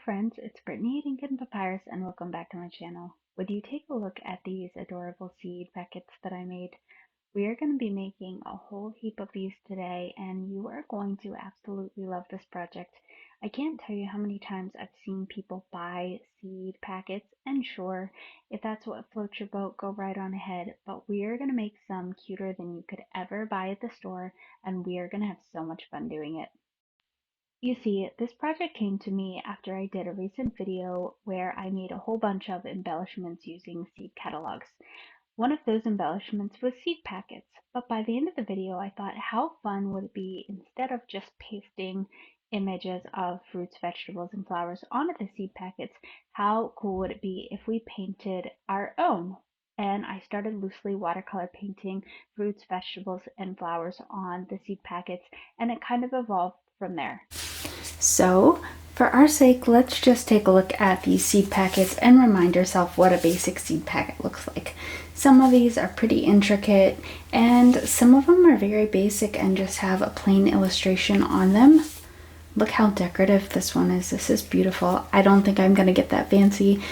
friends, it's Brittany at Ink and Papyrus and welcome back to my channel. Would you take a look at these adorable seed packets that I made? We are going to be making a whole heap of these today and you are going to absolutely love this project. I can't tell you how many times I've seen people buy seed packets, and sure, if that's what floats your boat, go right on ahead, but we are going to make some cuter than you could ever buy at the store and we are going to have so much fun doing it. You see, this project came to me after I did a recent video where I made a whole bunch of embellishments using seed catalogs. One of those embellishments was seed packets, but by the end of the video I thought how fun would it be, instead of just pasting images of fruits, vegetables, and flowers onto the seed packets, how cool would it be if we painted our own? And I started loosely watercolor painting fruits, vegetables, and flowers on the seed packets, and it kind of evolved from there. So, for our sake, let's just take a look at these seed packets and remind yourself what a basic seed packet looks like. Some of these are pretty intricate, and some of them are very basic and just have a plain illustration on them. Look how decorative this one is. This is beautiful. I don't think I'm gonna get that fancy.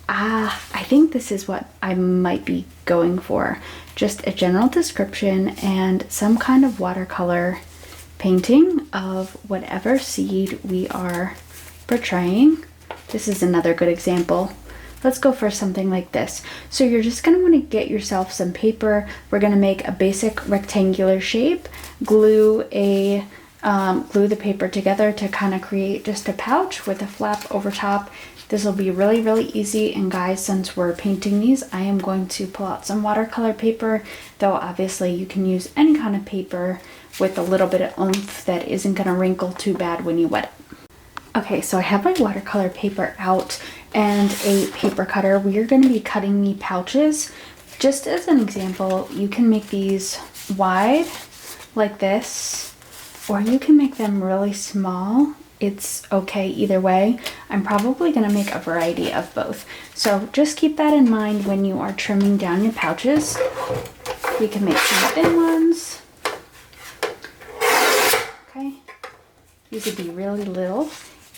I think this is what I might be going for. Just a general description and some kind of watercolor painting of whatever seed we are portraying. This is another good example. Let's go for something like this. So you're just going to want to get yourself some paper. We're going to make a basic rectangular shape, glue the paper together to kind of create just a pouch with a flap over top. This will be really easy, and guys, since we're painting these, I am going to pull out some watercolor paper, though obviously you can use any kind of paper with a little bit of oomph that isn't going to wrinkle too bad when you wet it. Okay, so I have my watercolor paper out and a paper cutter. We are going to be cutting the pouches. Just as an example, you can make these wide like this, or you can make them really small. It's okay either way. I'm probably going to make a variety of both. So just keep that in mind when you are trimming down your pouches. We can make some thin ones. Okay, these would be really little.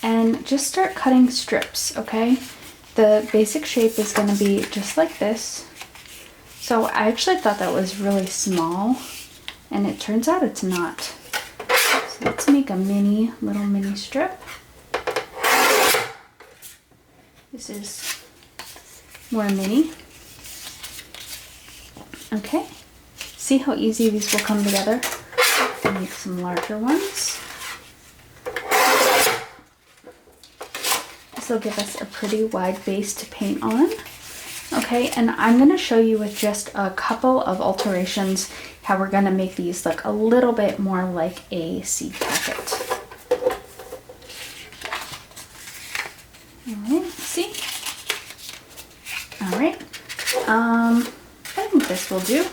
And just start cutting strips, okay? The basic shape is going to be just like this. So I actually thought that was really small, and it turns out it's not. So let's make a little mini strip. This is more mini. Okay, see how easy these will come together? I'll make some larger ones. This will give us a pretty wide base to paint on. Okay, and I'm going to show you with just a couple of alterations how we're going to make these look a little bit more like a seed packet. Alright, see? Alright, I think this will do.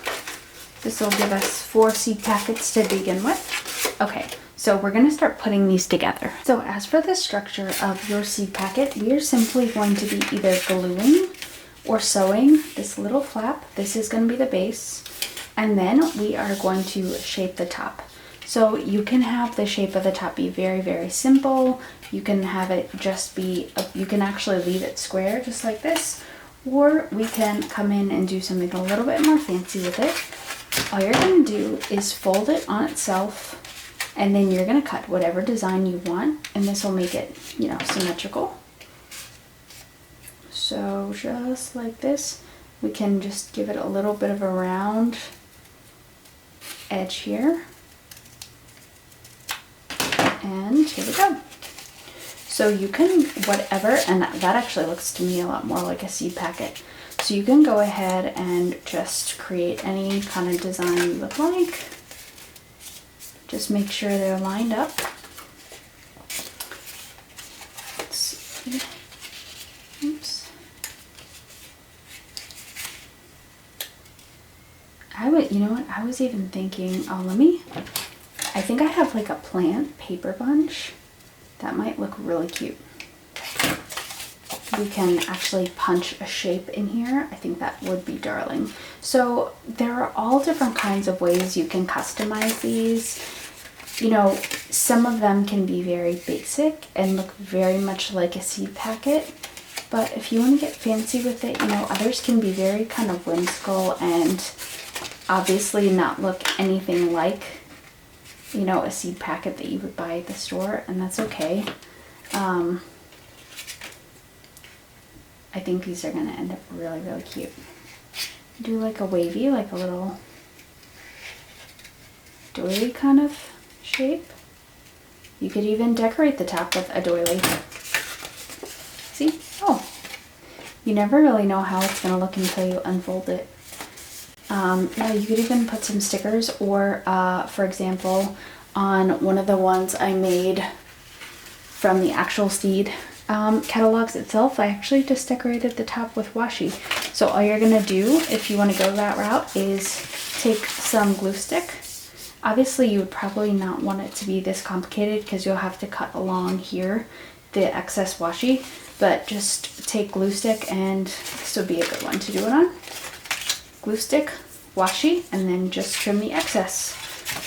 This will give us 4 seed packets to begin with. Okay, so we're going to start putting these together. So as for the structure of your seed packet, we are simply going to be either gluing or sewing this little flap. This is going to be the base, and then we are going to shape the top. So you can have the shape of the top be very simple. You can have it just be, you can actually leave it square just like this, or we can come in and do something a little bit more fancy with it. All you're going to do is fold it on itself, and then you're going to cut whatever design you want, and this will make it, you know, symmetrical. So just like this, we can just give it a little bit of a round edge here. And here we go. So you can, whatever, and that actually looks to me a lot more like a seed packet. So you can go ahead and just create any kind of design you would like. Just make sure they're lined up. Let's see. Oops. You know what, I was even thinking, I think I have like a plant paper bunch. That might look really cute. We can actually punch a shape in here. I think that would be darling. So there are all different kinds of ways you can customize these. you know, some of them can be very basic and look very much like a seed packet. But if you want to get fancy with it, you know, others can be very kind of whimsical and obviously not look anything like, you know, a seed packet that you would buy at the store, and that's okay. I think these are going to end up really, really cute. Do like a wavy, like a little doily kind of shape. You could even decorate the top with a doily. See? Oh, you never really know how it's going to look until you unfold it. Yeah, you could even put some stickers, or for example, on one of the ones I made from the actual seed catalogs itself, I actually just decorated the top with washi. So all you're gonna do, if you want to go that route, is take some glue stick. Obviously you would probably not want it to be this complicated because you'll have to cut along here the excess washi, but just take glue stick, and this would be a good one to do it on. Glue stick, washi, and then just trim the excess,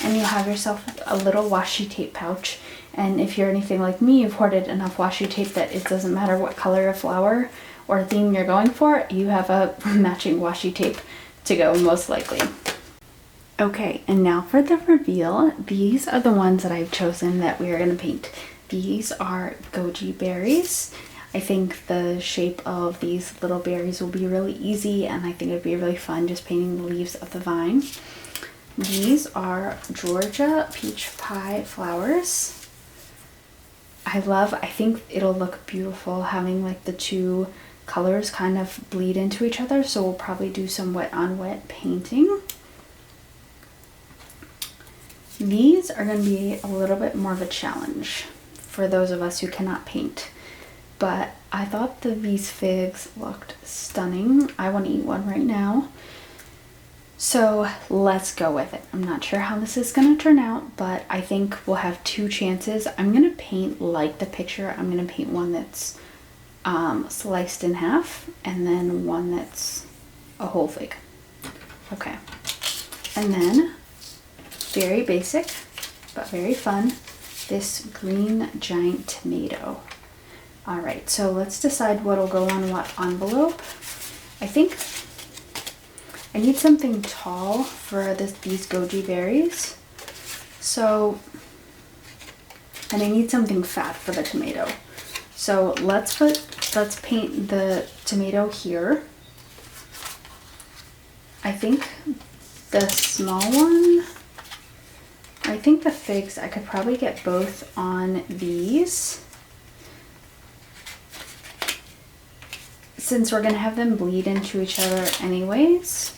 and you'll have yourself a little washi tape pouch. And if you're anything like me, you've hoarded enough washi tape that it doesn't matter what color of flower or theme you're going for, you have a matching washi tape to go, most likely. Okay, and now for the reveal. These are the ones that I've chosen that we are going to paint. These are Goji Berries. I think the shape of these little berries will be really easy, and I think it'd be really fun just painting the leaves of the vine. These are Georgia Peach Pie flowers. I think it'll look beautiful having like the two colors kind of bleed into each other, so we'll probably do some wet on wet painting. These are going to be a little bit more of a challenge for those of us who cannot paint, but I thought that these figs looked stunning. I want to eat one right now. So let's go with it. I'm not sure how this is going to turn out, but I think we'll have two chances. I'm going to paint like the picture. I'm going to paint one that's sliced in half, and then one that's a whole fig. Okay. And then, very basic, but very fun, this green giant tomato. All right, so let's decide what'll go on what envelope. I think I need something tall for these Goji Berries. So, and I need something fat for the tomato. So let's paint the tomato here. I think the small one, I think the figs, I could probably get both on these. Since we're gonna have them bleed into each other anyways,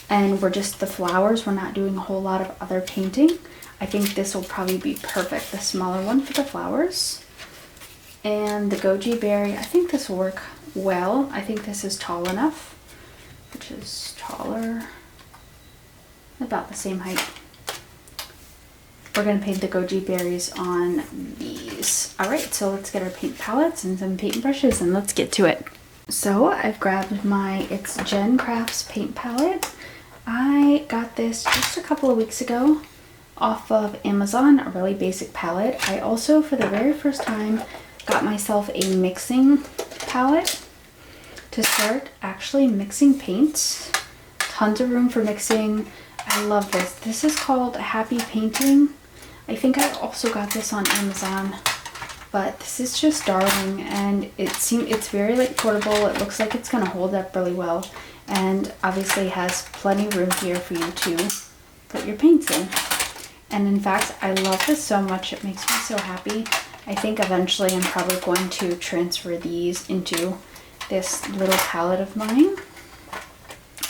and we're just the flowers, we're not doing a whole lot of other painting, I think this will probably be perfect, the smaller one for the flowers. And the Goji Berry, I think this will work well. I think this is tall enough, which is taller, about the same height. We're gonna paint the Goji Berries on these. All right, so let's get our paint palettes and some paint brushes and let's get to it. So I've grabbed my It's Jen Crafts paint palette. I got this just a couple of weeks ago off of Amazon, a really basic palette. I also, for the very first time, got myself a mixing palette to start actually mixing paints. Tons of room for mixing. I love this. This is called Happy Painting. I think I also got this on Amazon, but this is just darling, and it's very like portable. It looks like it's gonna hold up really well, and obviously has plenty of room here for you to put your paints in. And in fact, I love this so much. It makes me so happy. I think eventually I'm probably going to transfer these into this little palette of mine.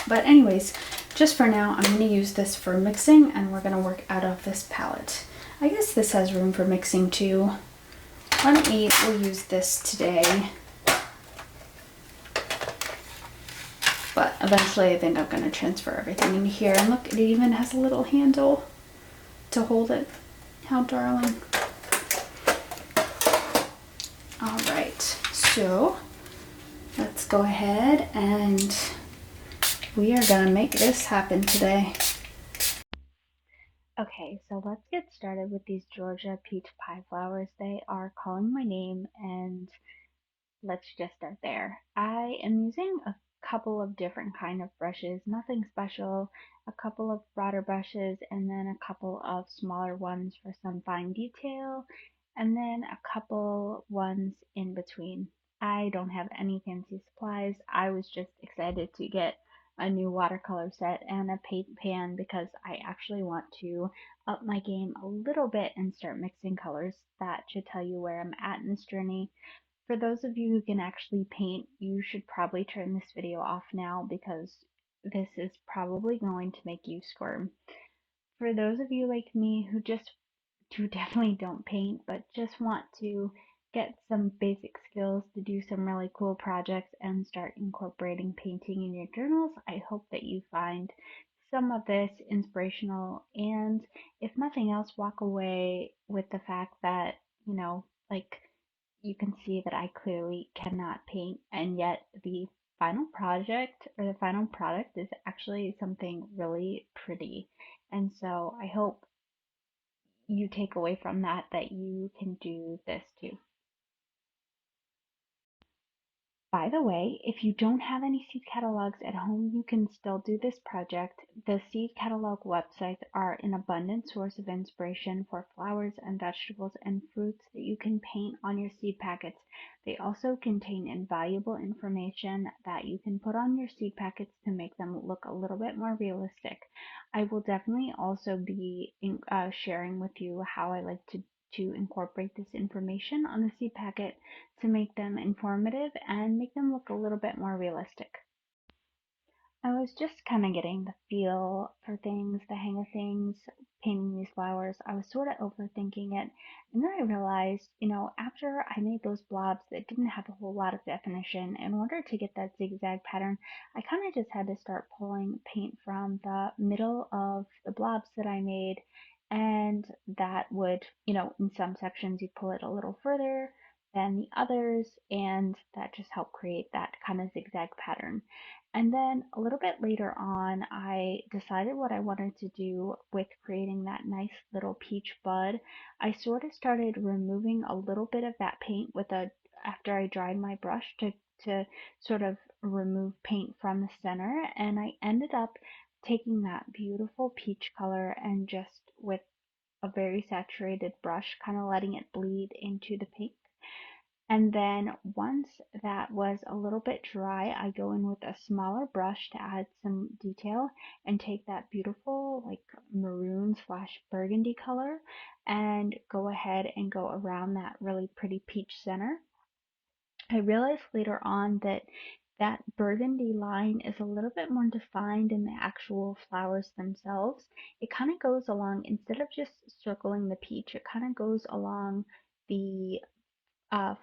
But anyways, just for now, I'm going to use this for mixing, and we're going to work out of this palette. I guess this has room for mixing too. We'll use this today. But eventually I think I'm going to transfer everything in here. And look, it even has a little handle to hold it. How darling. All right, so let's go ahead and we are gonna make this happen today. Okay, Okay, so let's get started with these Georgia peach pie flowers. They are calling my name, and let's just start there. I am using a couple of different kind of brushes, nothing special, a couple of broader brushes, and then a couple of smaller ones for some fine detail, and then a couple ones in between. I don't have any fancy supplies. I was just excited to get a new watercolor set and a paint pan because I actually want to up my game a little bit and start mixing colors. That should tell you where I'm at in this journey. For those of you who can actually paint, you should probably turn this video off now because this is probably going to make you squirm. For those of you like me who definitely don't paint but just want to get some basic skills to do some really cool projects and start incorporating painting in your journals, I hope that you find some of this inspirational and if nothing else, walk away with the fact that, like you can see that I clearly cannot paint, and yet the final project or the final product is actually something really pretty. And so I hope you take away from that that you can do this too. By the way, if you don't have any seed catalogs at home, you can still do this project. The seed catalog websites are an abundant source of inspiration for flowers and vegetables and fruits that you can paint on your seed packets. They also contain invaluable information that you can put on your seed packets to make them look a little bit more realistic. I will definitely also be sharing with you how I like to incorporate this information on the seed packet to make them informative and make them look a little bit more realistic. I was just kind of getting the feel for things, the hang of things, painting these flowers. I was sort of overthinking it. And then I realized, after I made those blobs that didn't have a whole lot of definition, in order to get that zigzag pattern, I kind of just had to start pulling paint from the middle of the blobs that I made. And that would, in some sections you pull it a little further than the others, and that just helped create that kind of zigzag pattern. And then a little bit later on, I decided what I wanted to do with creating that nice little peach bud. I sort of started removing a little bit of that paint after I dried my brush to sort of remove paint from the center. And I ended up taking that beautiful peach color and just with a very saturated brush, kind of letting it bleed into the pink. And then once that was a little bit dry, I go in with a smaller brush to add some detail and take that beautiful like maroon slash burgundy color and go ahead and go around that really pretty peach center. I realized later on that that burgundy line is a little bit more defined in the actual flowers themselves. It kind of goes along, instead of just circling the peach, it kind of goes along the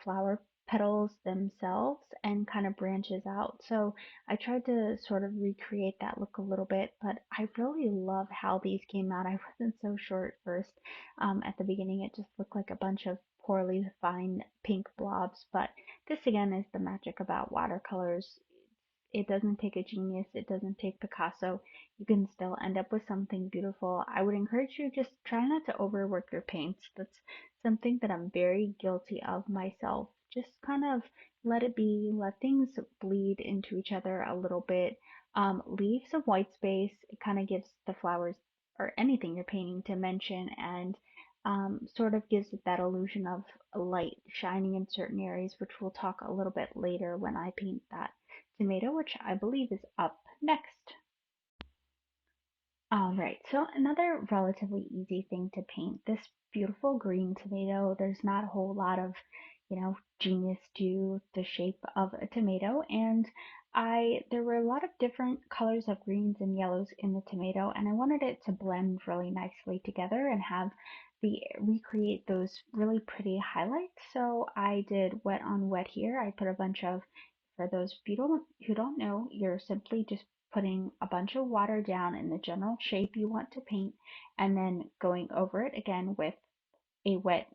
flower petals themselves and kind of branches out. So I tried to sort of recreate that look a little bit, but I really love how these came out. I wasn't so sure at first. At the beginning, it just looked like a bunch of poorly defined pink blobs, but this again is the magic about watercolors. It doesn't take a genius, it doesn't take Picasso. You can still end up with something beautiful. I would encourage you just try not to overwork your paints. That's something that I'm very guilty of myself. Just kind of let it be, let things bleed into each other a little bit. Leave some white space. It kind of gives the flowers or anything you're painting dimension and sort of gives it that illusion of light shining in certain areas, which we'll talk a little bit later when I paint that tomato, which I believe is up next. All right, so another relatively easy thing to paint, this beautiful green tomato. There's not a whole lot of, genius to the shape of a tomato, and there were a lot of different colors of greens and yellows in the tomato, and I wanted it to blend really nicely together and have the recreate those really pretty highlights. So I did wet on wet here. I put a bunch of, for those who don't know, you're simply just putting a bunch of water down in the general shape you want to paint and then going over it again with a wet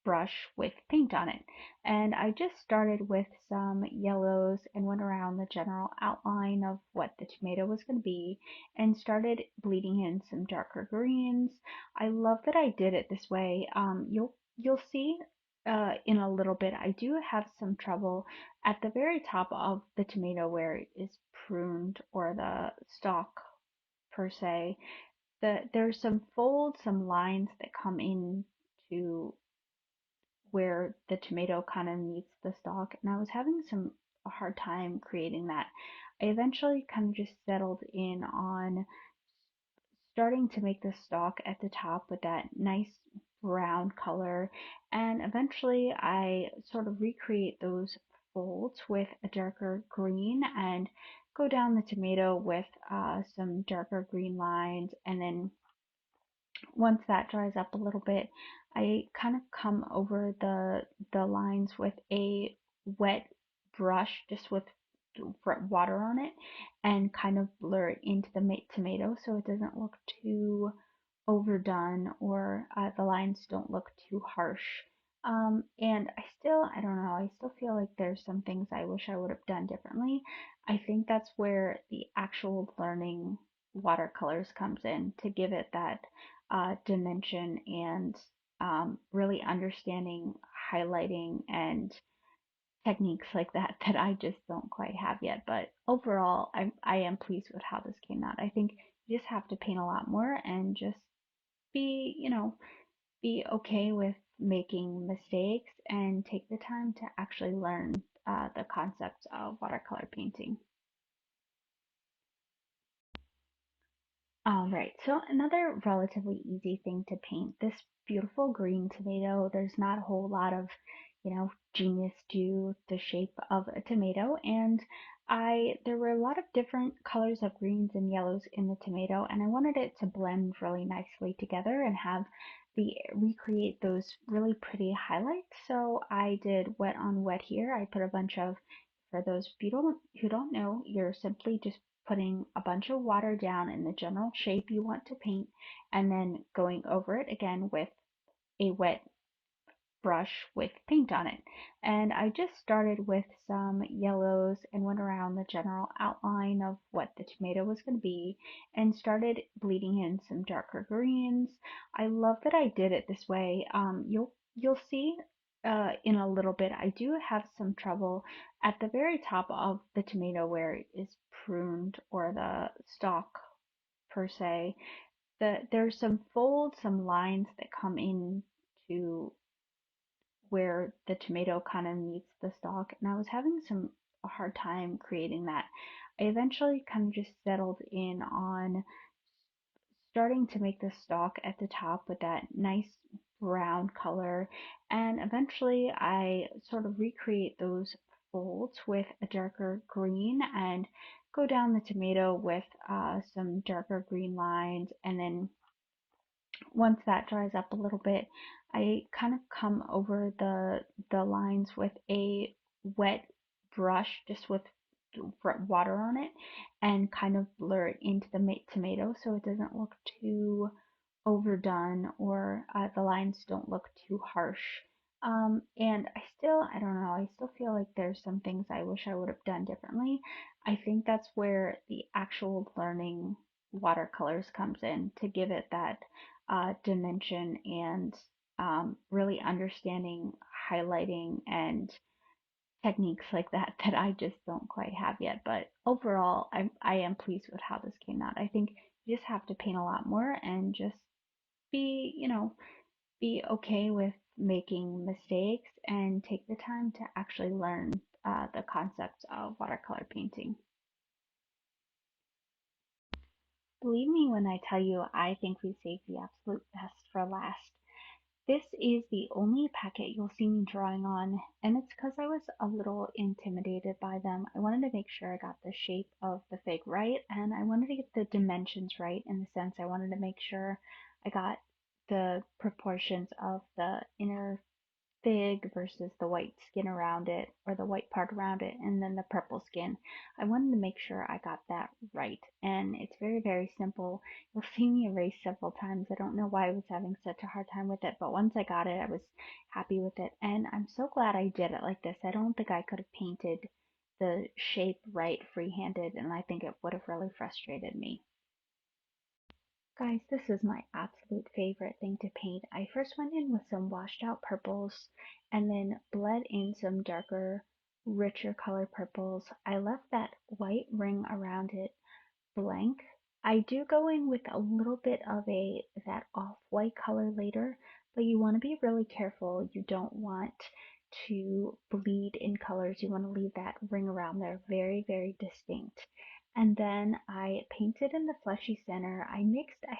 brush with paint on it. And I just started with some yellows and went around the general outline of what the tomato was going to be and started bleeding in some darker greens. I love that I did it this way. You'll see in a little bit, I do have some trouble at the very top of the tomato where it is pruned or the stalk per se. There's some folds, some lines that come in to where the tomato kind of meets the stalk, and I was having a hard time creating that. I eventually kind of just settled in on starting to make the stalk at the top with that nice brown color, and eventually I sort of recreate those folds with a darker green and go down the tomato with some darker green lines, and then once that dries up a little bit, I kind of come over the lines with a wet brush, just with water on it, and kind of blur it into the tomato so it doesn't look too overdone or the lines don't look too harsh. And I don't know, I still feel like there's some things I wish I would have done differently. I think that's where the actual learning watercolors comes in to give it that dimension and really understanding highlighting and techniques like that that I just don't quite have yet. But overall, I am pleased with how this came out. I think you just have to paint a lot more and just be, be okay with making mistakes and take the time to actually learn the concepts of watercolor painting. All right, so another relatively easy thing to paint, this beautiful green tomato. There's not a whole lot of, genius to the shape of a tomato, and there were a lot of different colors of greens and yellows in the tomato, and I wanted it to blend really nicely together and have the recreate those really pretty highlights. So I did wet on wet here. I put a bunch of, for those of you who don't know, you're simply just putting a bunch of water down in the general shape you want to paint and then going over it again with a wet brush with paint on it. And I just started with some yellows and went around the general outline of what the tomato was going to be and started bleeding in some darker greens. I love that I did it this way. You'll see in a little bit, I do have some trouble at the very top of the tomato where it is pruned or the stalk per se. There's some folds, some lines that come in to where the tomato kind of meets the stalk, and I was having a hard time creating that. I eventually kind of just settled in on starting to make the stalk at the top with that nice brown color, and eventually I sort of recreate those folds with a darker green and go down the tomato with some darker green lines, and then once that dries up a little bit, I kind of come over the lines with a wet brush, just with water on it, and kind of blur it into the tomato so it doesn't look too overdone or the lines don't look too harsh. And I don't know, I still feel like there's some things I wish I would have done differently. I think that's where the actual learning watercolors comes in to give it that dimension and really understanding highlighting and techniques like that that I just don't quite have yet. But overall, I am pleased with how this came out. I think you just have to paint a lot more and just be, be okay with making mistakes and take the time to actually learn the concepts of watercolor painting. Believe me when I tell you, I think we saved the absolute best for last. This is the only packet you'll see me drawing on, and it's because I was a little intimidated by them. I wanted to make sure I got the shape of the fig right, and I wanted to get the dimensions right in the sense I wanted to make sure I got the proportions of the inner fig versus the white skin around it, or the white part around it, and then the purple skin. I wanted to make sure I got that right. And it's very, very simple. You'll see me erase several times. I don't know why I was having such a hard time with it, but once I got it, I was happy with it. And I'm so glad I did it like this. I don't think I could have painted the shape right free-handed, and I think it would have really frustrated me. Guys, this is my absolute favorite thing to paint. I first went in with some washed out purples and then bled in some darker, richer color purples. I left that white ring around it blank. I do go in with a little bit of that off-white color later, but you want to be really careful. You don't want to bleed in colors. You want to leave that ring around there very, very distinct. And then I painted in the fleshy center. I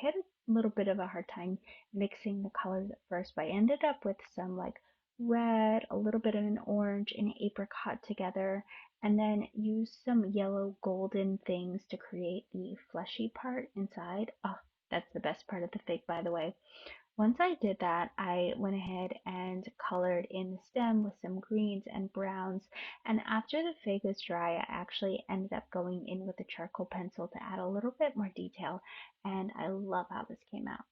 had a little bit of a hard time mixing the colors at first, but I ended up with some like red, a little bit of an orange, and apricot together, and then use some yellow golden things to create the fleshy part inside. Oh, that's the best part of the fig, by the way. Once I did that, I went ahead and colored in the stem with some greens and browns. And after the fig was dry, I actually ended up going in with a charcoal pencil to add a little bit more detail. And I love how this came out.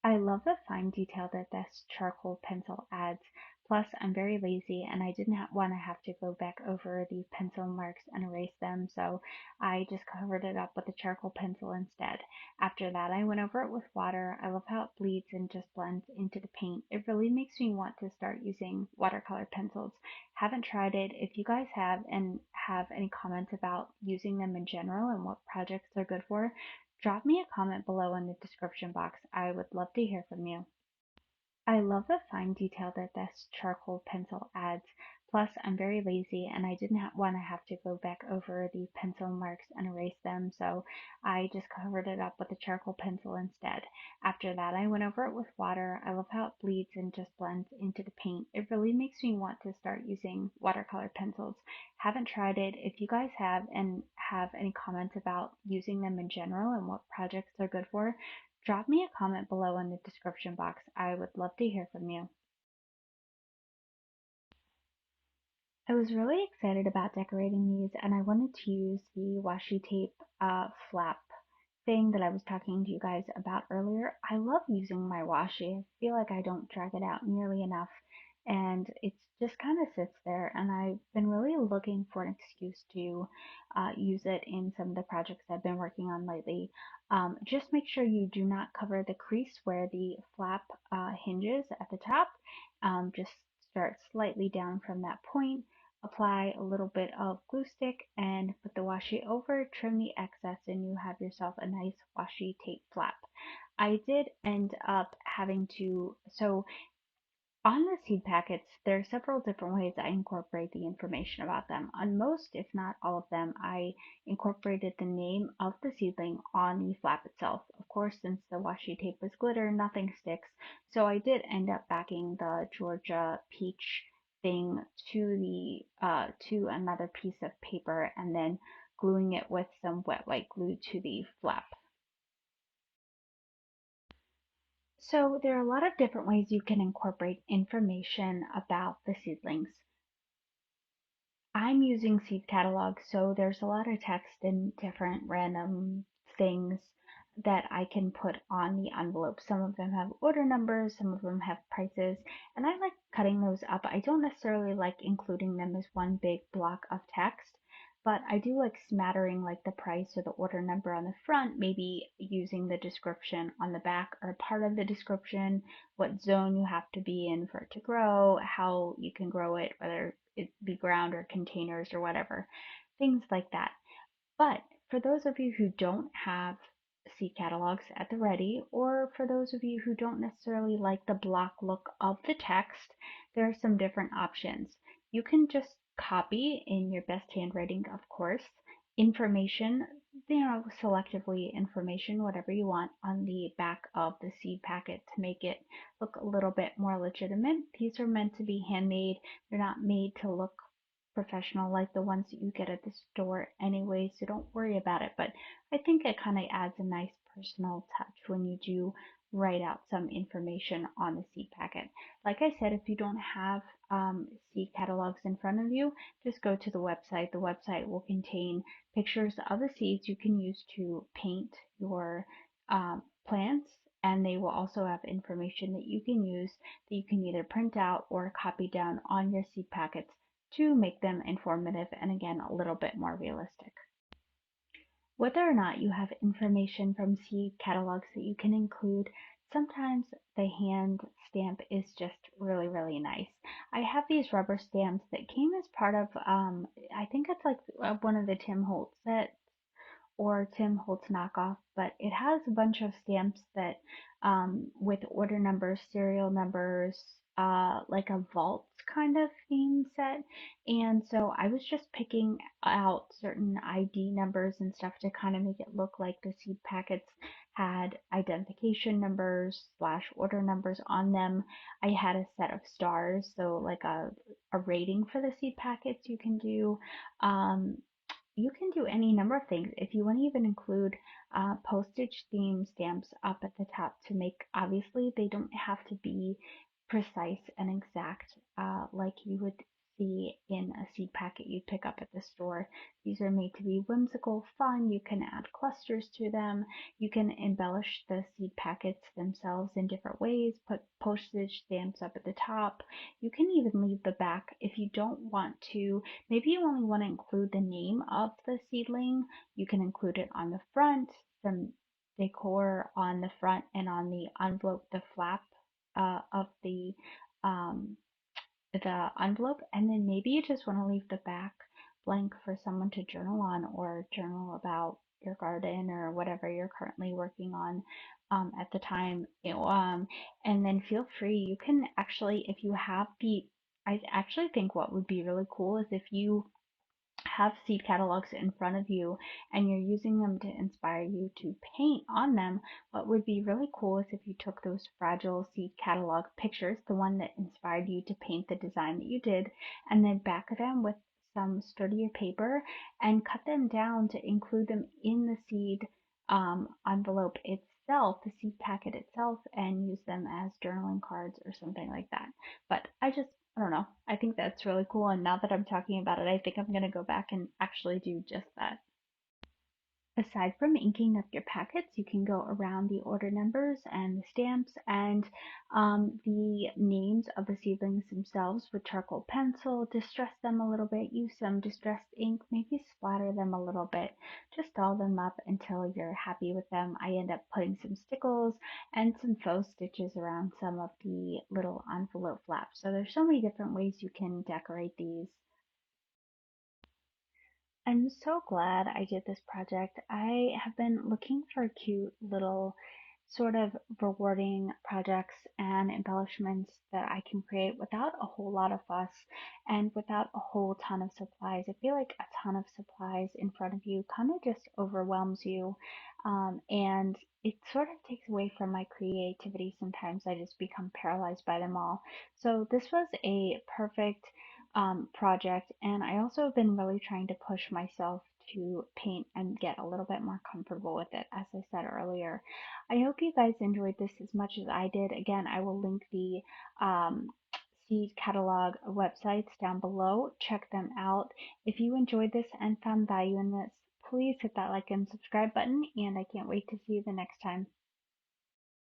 I love the fine detail that this charcoal pencil adds. Plus, I'm very lazy and I didn't want to have to go back over the pencil marks and erase them, so I just covered it up with a charcoal pencil instead. After that, I went over it with water. I love how it bleeds and just blends into the paint. It really makes me want to start using watercolor pencils. Haven't tried it. If you guys have and have any comments about using them in general and what projects they're good for, drop me a comment below in the description box. I would love to hear from you. I love the fine detail that this charcoal pencil adds. Plus, I'm very lazy and I didn't want to have to go back over the pencil marks and erase them, so I just covered it up with a charcoal pencil instead. After that, I went over it with water. I love how it bleeds and just blends into the paint. It really makes me want to start using watercolor pencils. Haven't tried it. If you guys have and have any comments about using them in general and what projects they're good for, drop me a comment below in the description box. I would love to hear from you. I was really excited about decorating these and I wanted to use the washi tape flap thing that I was talking to you guys about earlier. I love using my washi. I feel like I don't drag it out nearly enough and it just kind of sits there, and I've been really looking for an excuse to use it in some of the projects I've been working on lately. Just make sure you do not cover the crease where the flap hinges at the top. Just start slightly down from that point. Apply a little bit of glue stick and put the washi over, trim the excess, and you have yourself a nice washi tape flap. I did end up having to, so on the seed packets, there are several different ways I incorporate the information about them. On most, if not all of them, I incorporated the name of the seedling on the flap itself. Of course, since the washi tape was glitter, nothing sticks, so I did end up backing the Georgia peach thing to another piece of paper and then gluing it with some wet white glue to the flap. So there are a lot of different ways you can incorporate information about the seedlings. I'm using seed catalogs, so there's a lot of text and different random things that I can put on the envelope. Some of them have order numbers, some of them have prices, and I like cutting those up. I don't necessarily like including them as one big block of text, but I do like smattering like the price or the order number on the front, maybe using the description on the back or part of the description, what zone you have to be in for it to grow, how you can grow it, whether it be ground or containers or whatever, things like that. But for those of you who don't have seed catalogs at the ready, or for those of you who don't necessarily like the block look of the text, there are some different options. You can just copy in your best handwriting, of course, information, selectively information, whatever you want, on the back of the seed packet to make it look a little bit more legitimate. These are meant to be handmade. They're not made to look professional like the ones that you get at the store anyway, so don't worry about it. But I think it kind of adds a nice personal touch when you do write out some information on the seed packet. Like I said, if you don't have seed catalogs in front of you, just go to the website. The website will contain pictures of the seeds you can use to paint your plants, and they will also have information that you can use that you can either print out or copy down on your seed packets to make them informative and again a little bit more realistic. Whether or not you have information from seed catalogs that you can include, sometimes the hand stamp is just really, really nice. I have these rubber stamps that came as part of, I think it's like one of the Tim Holtz sets or Tim Holtz knockoff, but it has a bunch of stamps that with order numbers, serial numbers, like a vault kind of theme set. And so I was just picking out certain ID numbers and stuff to kind of make it look like the seed packets had identification numbers slash order numbers on them. I had a set of stars, so like a rating for the seed packets you can do. Um, you can do any number of things. If you want to even include postage theme stamps up at the top to make, obviously, they don't have to be precise and exact like you would see in a seed packet you'd pick up at the store. These are made to be whimsical, fun. You can add clusters to them. You can embellish the seed packets themselves in different ways, put postage stamps up at the top. You can even leave the back if you don't want to. Maybe you only want to include the name of the seedling. You can include it on the front, some decor on the front and on the envelope, the flap of um, the envelope, and then maybe you just want to leave the back blank for someone to journal on or journal about your garden or whatever you're currently working on at the time. And then feel free. You can actually, if you have I actually think what would be really cool is if you have seed catalogs in front of you and you're using them to inspire you to paint on them, what would be really cool is if you took those fragile seed catalog pictures, the one that inspired you to paint the design that you did, and then back them with some sturdier paper and cut them down to include them in the seed envelope itself, the seed packet itself, and use them as journaling cards or something like that. But I don't know. I think that's really cool. And now that I'm talking about it, I think I'm going to go back and actually do just that. Aside from inking up your packets, you can go around the order numbers and the stamps and the names of the seedlings themselves with charcoal pencil. Distress them a little bit, use some distressed ink, maybe splatter them a little bit. Just doll them up until you're happy with them. I end up putting some stickles and some faux stitches around some of the little envelope flaps. So there's so many different ways you can decorate these. I'm so glad I did this project. I have been looking for cute little sort of rewarding projects and embellishments that I can create without a whole lot of fuss and without a whole ton of supplies. I feel like a ton of supplies in front of you kind of just overwhelms you, and it sort of takes away from my creativity. Sometimes I just become paralyzed by them all. So this was a perfect project, and I also have been really trying to push myself to paint and get a little bit more comfortable with it, as I said earlier. I hope you guys enjoyed this as much as I did. Again, I will link the seed catalog websites down below. Check them out. If you enjoyed this and found value in this, please hit that like and subscribe button, and I can't wait to see you the next time.